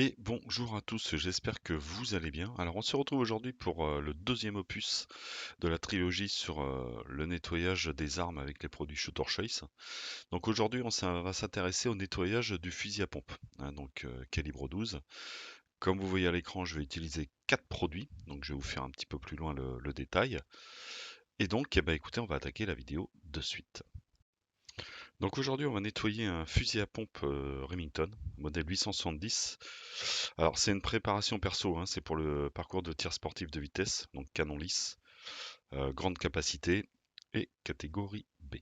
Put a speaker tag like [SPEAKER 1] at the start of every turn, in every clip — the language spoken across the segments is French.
[SPEAKER 1] Et bonjour à tous, j'espère que vous allez bien. Alors on se retrouve aujourd'hui pour le deuxième opus de la trilogie sur le nettoyage des armes avec les produits Shooter Choice. Donc aujourd'hui va s'intéresser au nettoyage du fusil à pompe, hein, donc calibre 12. Comme vous voyez à l'écran, je vais utiliser 4 produits, donc je vais vous faire un petit peu plus loin le détail. Et donc, eh ben, écoutez, on va attaquer la vidéo de suite. Donc aujourd'hui, on va nettoyer un fusil à pompe Remington, modèle 870. Alors c'est une préparation perso, hein, c'est pour le parcours de tir sportif de vitesse, donc canon lisse, grande capacité et catégorie B.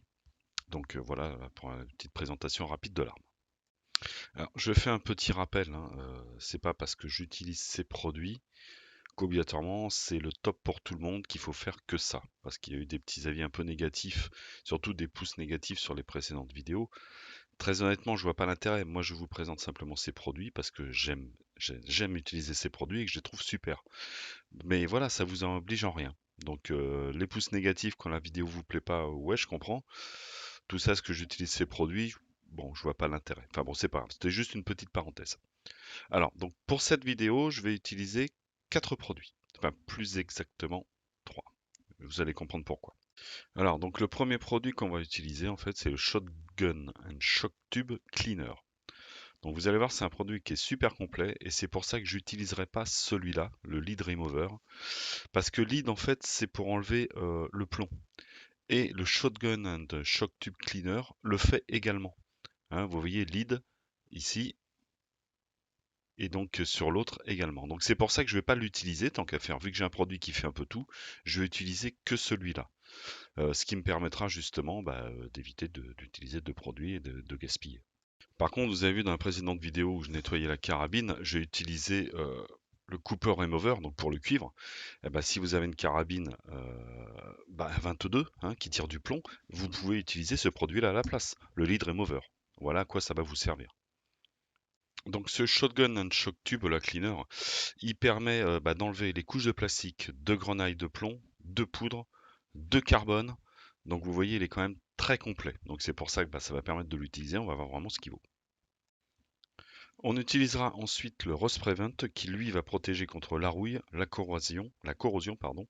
[SPEAKER 1] Donc voilà pour une petite présentation rapide de l'arme. Alors je fais un petit rappel, hein, c'est pas parce que j'utilise ces produits qu'obligatoirement c'est le top pour tout le monde, qu'il faut faire que ça. Parce qu'il y a eu des petits avis un peu négatifs, surtout des pouces négatifs sur les précédentes vidéos. Très honnêtement, je vois pas l'intérêt. Moi, je vous présente simplement ces produits parce que j'aime utiliser ces produits et que je les trouve super. Mais voilà, ça vous en oblige en rien. Donc, les pouces négatifs quand la vidéo vous plaît pas, ouais, je comprends. Tout ça, ce que j'utilise ces produits, bon, je vois pas l'intérêt. Enfin bon, c'est pas grave. C'était juste une petite parenthèse. Alors, donc pour cette vidéo, je vais utiliser 4 produits. Enfin, plus exactement 3. Vous allez comprendre pourquoi. Alors, donc le premier produit qu'on va utiliser, en fait, c'est le Shotgun and Shock Tube Cleaner. Donc vous allez voir, c'est un produit qui est super complet et c'est pour ça que j'utiliserai pas celui-là, le Lead Remover, parce que Lead, en fait, c'est pour enlever le plomb. Et le Shotgun and Shock Tube Cleaner le fait également. Hein, vous voyez Lead ici et donc sur l'autre également. Donc c'est pour ça que je ne vais pas l'utiliser tant qu'à faire. Vu que j'ai un produit qui fait un peu tout, je vais utiliser que celui-là. Ce qui me permettra justement d'éviter d'utiliser deux produits et de gaspiller. Par contre, vous avez vu dans la précédente vidéo où je nettoyais la carabine, j'ai utilisé le Cooper Remover, donc pour le cuivre. Eh ben, si vous avez une carabine 22 hein, qui tire du plomb, vous pouvez utiliser ce produit-là à la place, le Lead Remover. Voilà à quoi ça va vous servir. Donc ce Shotgun and Shock Tube, la cleaner, il permet d'enlever les couches de plastique, de grenaille de plomb, de poudre, de carbone. Donc vous voyez, il est quand même très complet. Donc c'est pour ça que ça va permettre de l'utiliser. On va voir vraiment ce qu'il vaut. On utilisera ensuite le Rust Prevent qui lui va protéger contre la rouille, la corrosion pardon,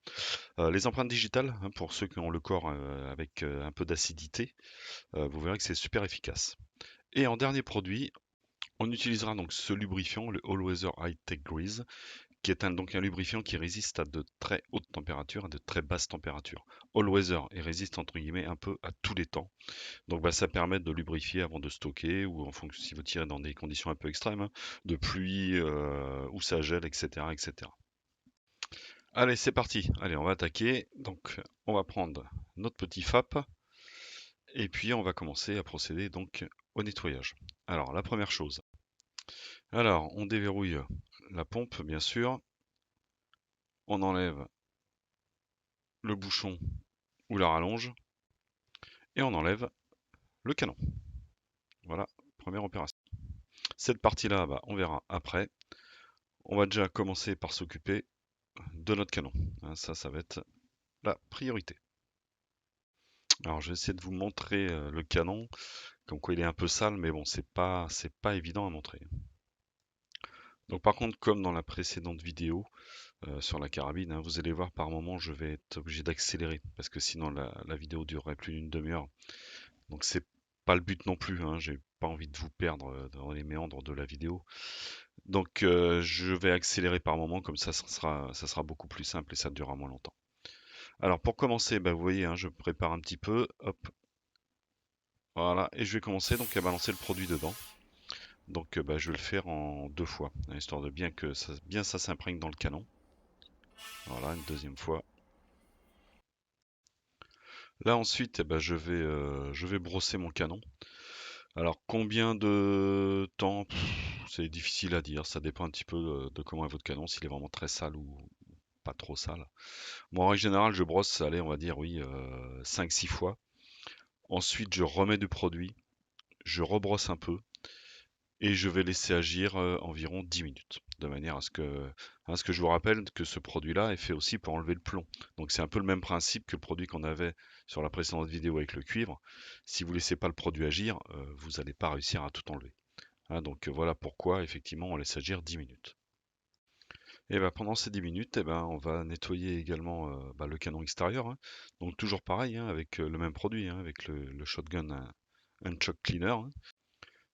[SPEAKER 1] les empreintes digitales hein, pour ceux qui ont le corps avec un peu d'acidité. Vous verrez que c'est super efficace. Et en dernier produit, on utilisera donc ce lubrifiant, le All Weather High Tech Grease, qui est donc un lubrifiant qui résiste à de très hautes températures, à de très basses températures. All Weather et résiste entre guillemets un peu à tous les temps. Donc ça permet de lubrifier avant de stocker ou en fonction si vous tirez dans des conditions un peu extrêmes, hein, de pluie, où ça gèle, etc., etc. Allez, c'est parti. Allez, on va attaquer. Donc, on va prendre notre petit FAP et puis on va commencer à procéder donc au nettoyage. Alors, la première chose. Alors, on déverrouille la pompe, bien sûr. On enlève le bouchon ou la rallonge et on enlève le canon. Voilà, première opération. Cette partie-là, on verra après. On va déjà commencer par s'occuper de notre canon. Hein, ça va être la priorité. Alors, je vais essayer de vous montrer le canon, comme quoi il est un peu sale, mais bon, c'est pas évident à montrer. Donc, par contre, comme dans la précédente vidéo sur la carabine, hein, vous allez voir par moment, je vais être obligé d'accélérer parce que sinon la vidéo durerait plus d'une demi-heure. Donc, c'est pas le but non plus. Hein, j'ai pas envie de vous perdre dans les méandres de la vidéo. Donc, je vais accélérer par moment, comme ça sera beaucoup plus simple et ça durera moins longtemps. Alors pour commencer, vous voyez, hein, je prépare un petit peu, hop, voilà, et je vais commencer donc à balancer le produit dedans. Donc je vais le faire en 2 fois, hein, histoire de bien ça s'imprègne dans le canon. Voilà, une deuxième fois. Là ensuite, je vais brosser mon canon. Alors combien de temps? C'est difficile à dire, ça dépend un petit peu de comment est votre canon, s'il est vraiment très sale ou pas trop sale. Moi en règle générale, je brosse, allez, on va dire oui, 5-6 fois. Ensuite, je remets du produit, je rebrosse un peu et je vais laisser agir environ 10 minutes. De manière à ce que je vous rappelle que ce produit-là est fait aussi pour enlever le plomb. Donc c'est un peu le même principe que le produit qu'on avait sur la précédente vidéo avec le cuivre. Si vous ne laissez pas le produit agir, vous n'allez pas réussir à tout enlever. Hein, donc voilà pourquoi effectivement on laisse agir 10 minutes. Et ben, pendant ces 10 minutes, on va nettoyer également le canon extérieur, hein. Donc toujours pareil, hein, avec le même produit, hein, avec le Shotgun Shock Cleaner, hein.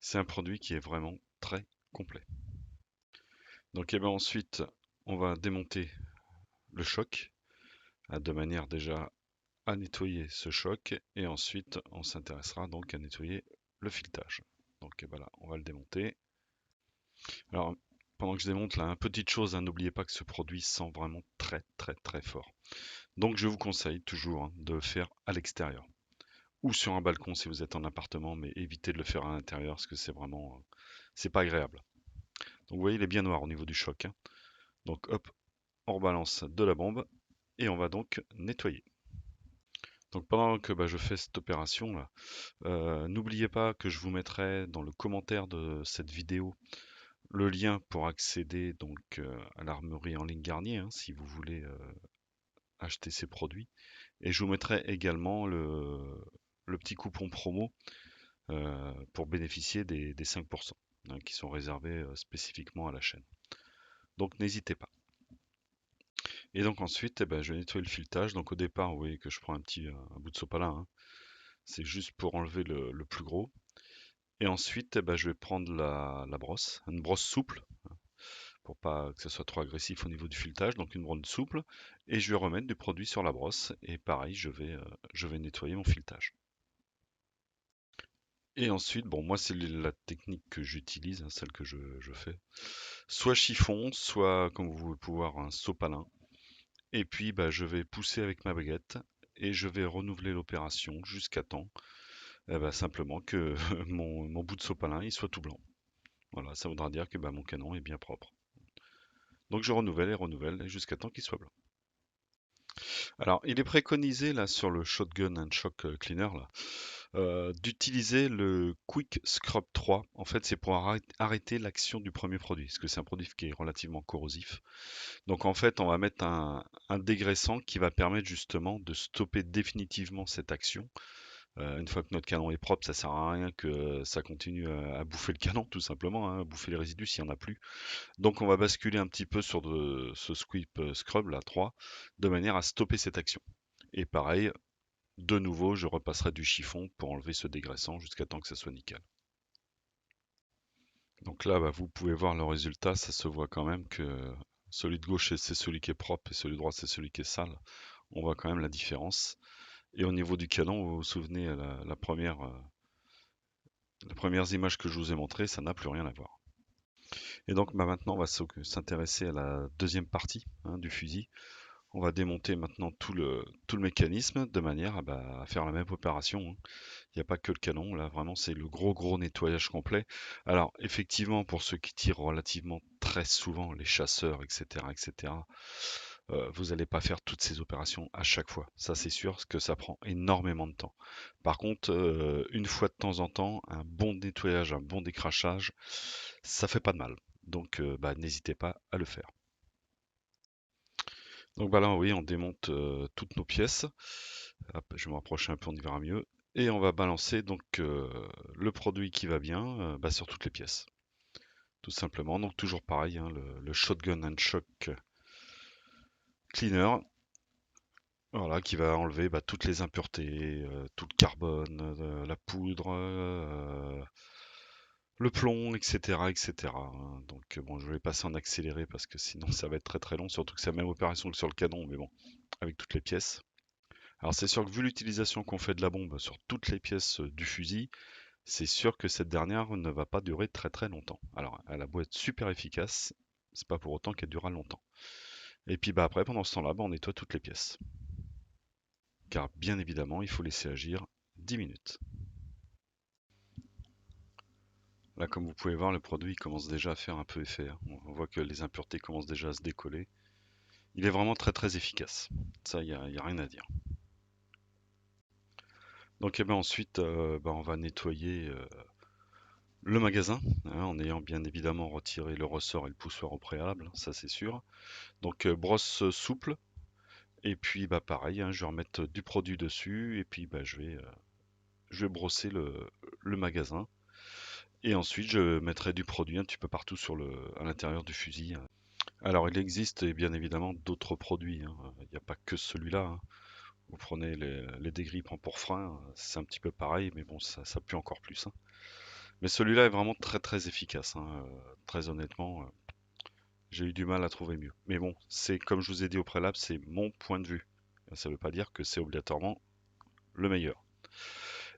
[SPEAKER 1] C'est un produit qui est vraiment très complet. Donc ensuite, on va démonter le choc de manière déjà à nettoyer ce choc et ensuite on s'intéressera donc à nettoyer le filetage. Donc voilà, on va le démonter. Alors pendant que je démonte là, petite chose, hein, n'oubliez pas que ce produit sent vraiment très très très fort. Donc je vous conseille toujours, hein, de le faire à l'extérieur ou sur un balcon si vous êtes en appartement, mais évitez de le faire à l'intérieur parce que c'est vraiment c'est pas agréable. Donc vous voyez, il est bien noir au niveau du choc, hein. Donc hop, on rebalance de la bombe et on va donc nettoyer. Donc pendant que je fais cette opération là, n'oubliez pas que je vous mettrai dans le commentaire de cette vidéo le lien pour accéder donc à l'armurerie en ligne Garnier, hein, si vous voulez acheter ces produits. Et je vous mettrai également le petit coupon promo pour bénéficier des 5%, hein, qui sont réservés spécifiquement à la chaîne. Donc n'hésitez pas. Et donc ensuite, je vais nettoyer le filetage. Donc au départ, vous voyez que je prends un bout de sopalin, hein. C'est juste pour enlever le plus gros. Et ensuite, je vais prendre la brosse, une brosse souple, pour pas que ça soit trop agressif au niveau du filetage, donc une brosse souple, et je vais remettre du produit sur la brosse, et pareil, je vais nettoyer mon filetage. Et ensuite, bon, moi c'est la technique que j'utilise, hein, celle que je fais. Soit chiffon, soit, comme vous pouvez voir, un sopalin. Et puis, je vais pousser avec ma baguette, et je vais renouveler l'opération jusqu'à temps, simplement que mon bout de sopalin il soit tout blanc. Voilà, ça voudra dire que mon canon est bien propre. Donc je renouvelle et jusqu'à temps qu'il soit blanc. Alors, il est préconisé là sur le Shotgun and Shock Cleaner là, d'utiliser le Quick Scrub 3. En fait, c'est pour arrêter l'action du premier produit, parce que c'est un produit qui est relativement corrosif. Donc en fait, on va mettre un dégraissant qui va permettre justement de stopper définitivement cette action. Une fois que notre canon est propre, ça sert à rien que ça continue à bouffer le canon, tout simplement, hein, à bouffer les résidus s'il n'y en a plus. Donc on va basculer un petit peu sur ce sweep scrub là 3 de manière à stopper cette action. Et pareil, de nouveau, je repasserai du chiffon pour enlever ce dégraissant jusqu'à temps que ça soit nickel. Donc là, vous pouvez voir le résultat, ça se voit quand même que celui de gauche c'est celui qui est propre et celui de droite c'est celui qui est sale. On voit quand même la différence. Et au niveau du canon, vous vous souvenez les premières images que je vous ai montrées, ça n'a plus rien à voir. Et donc maintenant, on va s'intéresser à la deuxième partie, hein, du fusil. On va démonter maintenant tout le mécanisme de manière à faire la même opération, hein. Il n'y a pas que le canon, là vraiment c'est le gros nettoyage complet. Alors effectivement, pour ceux qui tirent relativement très souvent, les chasseurs, etc., vous n'allez pas faire toutes ces opérations à chaque fois. Ça c'est sûr, parce que ça prend énormément de temps. Par contre, une fois de temps en temps, un bon nettoyage, un bon décrachage, ça fait pas de mal. Donc n'hésitez pas à le faire. Donc là, oui, on démonte toutes nos pièces. Hop, je vais me rapprocher un peu, on y verra mieux. Et on va balancer donc le produit qui va bien sur toutes les pièces. Tout simplement. Donc toujours pareil, hein, le Shotgun and Shock Cleaner. Voilà, qui va enlever toutes les impuretés, tout le carbone, la poudre, le plomb, etc., etc., hein. Donc bon, je vais passer en accéléré parce que sinon ça va être très très long, surtout que c'est la même opération que sur le canon, mais bon, avec toutes les pièces. Alors c'est sûr que vu l'utilisation qu'on fait de la bombe sur toutes les pièces du fusil, c'est sûr que cette dernière ne va pas durer très très longtemps. Alors elle a beau être super efficace, c'est pas pour autant qu'elle durera longtemps. Et puis après, pendant ce temps-là, on nettoie toutes les pièces. Car bien évidemment, il faut laisser agir 10 minutes. Là, comme vous pouvez voir, le produit commence déjà à faire un peu effet, hein. On voit que les impuretés commencent déjà à se décoller. Il est vraiment très très efficace. Ça, il n'y a rien à dire. Donc ensuite, on va nettoyer le magasin, hein, en ayant bien évidemment retiré le ressort et le poussoir au préalable, ça c'est sûr. Donc brosse souple, et puis pareil, hein, je vais remettre du produit dessus, et puis je vais brosser le magasin. Et ensuite, je mettrai du produit un petit peu partout à l'intérieur du fusil. Alors, il existe bien évidemment d'autres produits, hein. Il n'y a pas que celui-là, hein. Vous prenez les dégrippes en pourfrin, c'est un petit peu pareil, mais bon, ça pue encore plus, hein. Mais celui-là est vraiment très très efficace, hein. Très honnêtement, j'ai eu du mal à trouver mieux. Mais bon, c'est comme je vous ai dit au préalable, c'est mon point de vue. Ça ne veut pas dire que c'est obligatoirement le meilleur.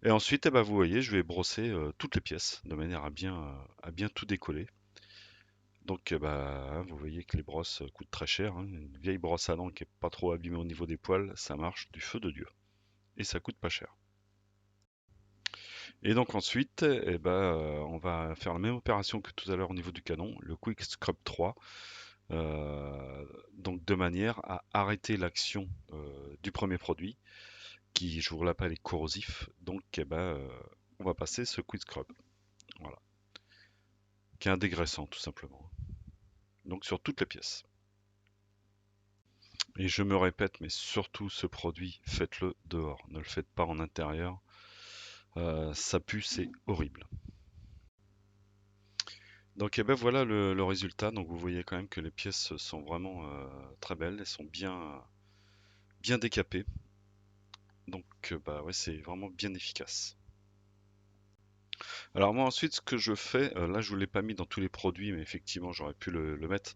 [SPEAKER 1] Et ensuite, eh ben, vous voyez, je vais brosser toutes les pièces de manière à bien tout décoller. Donc, bah, hein, vous voyez que les brosses coûtent très cher, hein. Une vieille brosse à dents qui est pas trop abîmée au niveau des poils, ça marche du feu de Dieu. Et ça coûte pas cher. Et donc ensuite, eh ben, on va faire la même opération que tout à l'heure au niveau du canon, le Quick Scrub 3. Donc de manière à arrêter l'action du premier produit, qui, je vous le rappelle, est corrosif. Donc, eh ben, on va passer ce Quick Scrub. Voilà. Qui est un dégraissant tout simplement. Donc sur toutes les pièces. Et je me répète, mais surtout ce produit, faites-le dehors. Ne le faites pas en intérieur. Ça pue, c'est horrible. Donc eh ben voilà le résultat. Donc vous voyez quand même que les pièces sont vraiment très belles. Elles sont bien décapées. Donc bah ouais, c'est vraiment bien efficace. Alors moi ensuite ce que je fais, là je vous l'ai pas mis dans tous les produits, mais effectivement j'aurais pu le mettre.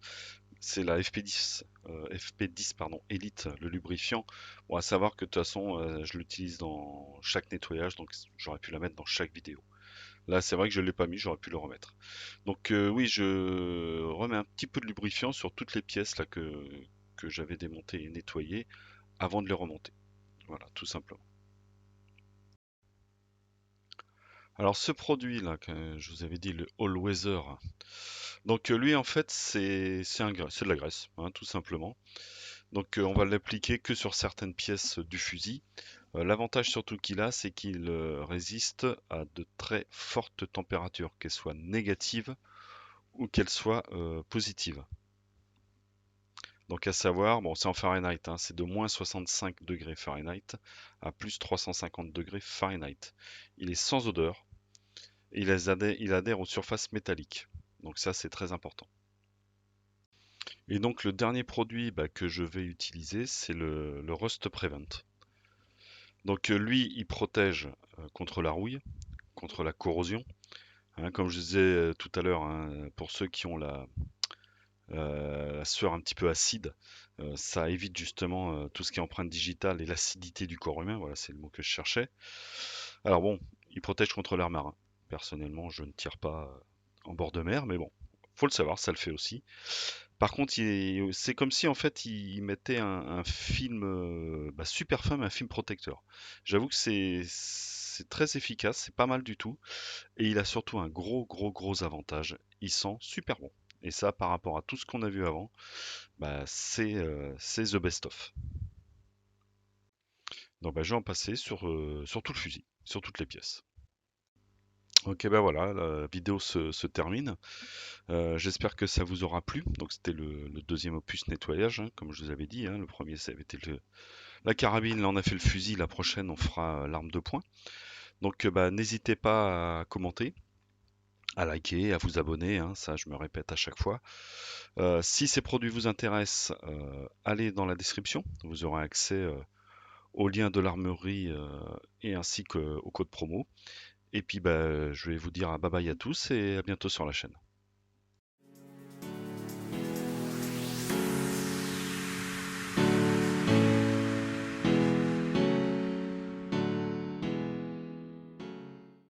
[SPEAKER 1] C'est la FP10 pardon, Elite, le lubrifiant. Bon, à savoir que de toute façon, je l'utilise dans chaque nettoyage, donc j'aurais pu la mettre dans chaque vidéo. Là, c'est vrai que je ne l'ai pas mis, j'aurais pu le remettre. Donc oui, je remets un petit peu de lubrifiant sur toutes les pièces là que j'avais démontées et nettoyées avant de les remonter. Voilà, tout simplement. Alors ce produit là que je vous avais dit, le All Weather. Donc lui en fait c'est de la graisse, hein, tout simplement. Donc on va l'appliquer que sur certaines pièces du fusil. L'avantage surtout qu'il a, c'est qu'il résiste à de très fortes températures, qu'elles soient négatives ou qu'elles soient positives. Donc à savoir, bon c'est en Fahrenheit, hein, c'est de moins 65 degrés Fahrenheit à plus 350 degrés Fahrenheit. Il est sans odeur et il adhère aux surfaces métalliques. Donc ça c'est très important. Et donc le dernier produit bah, que je vais utiliser, c'est le Rust Prevent. Donc lui, il protège contre la rouille, contre la corrosion, hein, comme je disais tout à l'heure, hein, pour ceux qui ont la sueur un petit peu acide, ça évite justement tout ce qui est empreinte digitale et l'acidité du corps humain. Voilà, c'est le mot que je cherchais. Alors bon, il protège contre l'air marin. Personnellement, je ne tire pas en bord de mer, mais bon, faut le savoir, ça le fait aussi. Par contre, c'est comme si en fait il mettait un film bah, super fin, mais un film protecteur. J'avoue que c'est très efficace, c'est pas mal du tout, et il a surtout un gros avantage. Il sent super bon. Et ça, par rapport à tout ce qu'on a vu avant, bah, c'est the best of. Donc bah, je vais en passer sur tout le fusil, sur toutes les pièces. Ok, bah voilà, la vidéo se termine. J'espère que ça vous aura plu. Donc c'était le deuxième opus nettoyage, hein, comme je vous avais dit, hein. Le premier, ça avait été la carabine, là on a fait le fusil, la prochaine on fera l'arme de poing. Donc bah, n'hésitez pas à commenter, à liker, à vous abonner, hein, ça je me répète à chaque fois. Si ces produits vous intéressent, allez dans la description, vous aurez accès au lien de l'armurerie et ainsi qu'au code promo. Et puis bah, je vais vous dire bye bye à tous et à bientôt sur la chaîne.